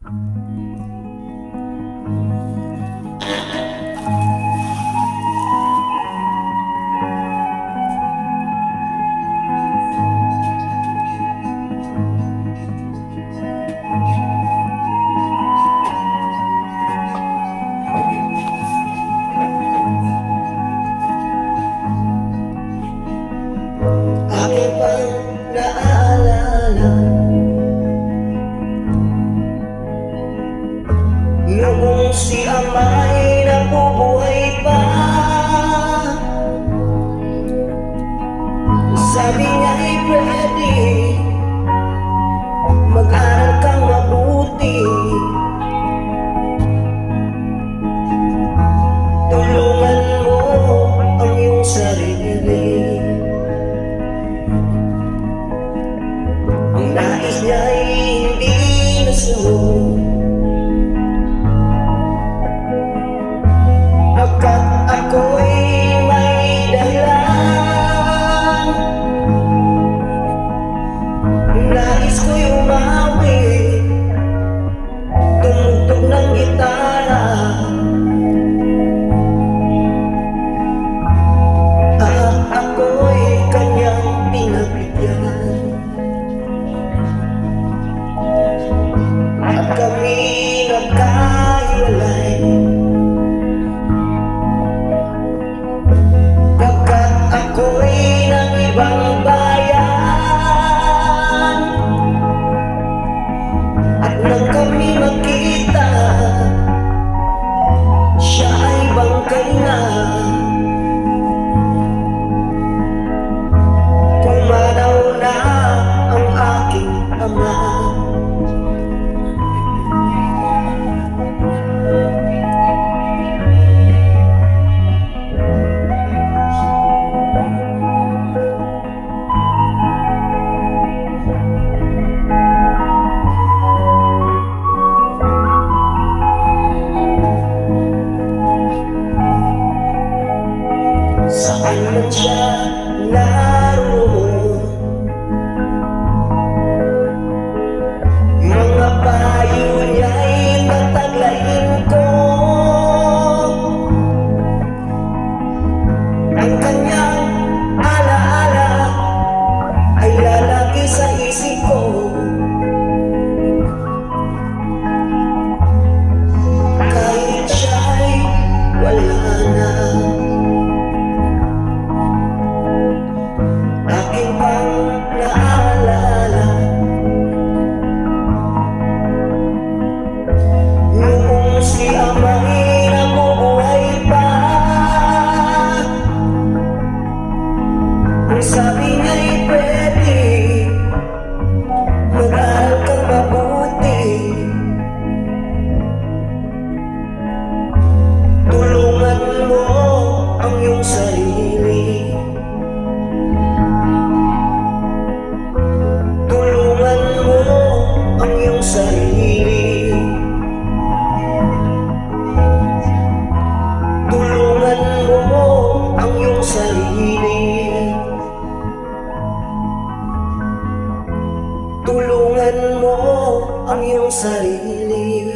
Aking pang naalala noong si ama'y nabubuhay pa. Sabi niya'y pwede mag-aral kang mabuti, tulungan mo ang iyong sarili. Ang nais niya'y hindi nasunod, pagkat ako'y may dahilan. Nais ko'y umawi, tumugtog ng gitara, at ako'y kanyang pinagbigyan. At kami nagkahiwalay, pagkat ako'y ng ibang bayan. At nang kami magkita, siya ay bangkay na. Pumanaw na ang aking ama. Saan man siya naroon, mga payo niya'y tataglayin ko. Ang kanyang alaala ay lalaki sa isip ko. Kahit siya'y wala na, aking pang naalala noong si ama'y nabubuhay pa. Ang sabi niya'y pwede mag-aral kang mabuti, tulungan mo ang iyong sarili. Tulungan mo ang iyong sarili. Tulungan mo ang iyong sarili. Tulungan mo ang iyong sarili.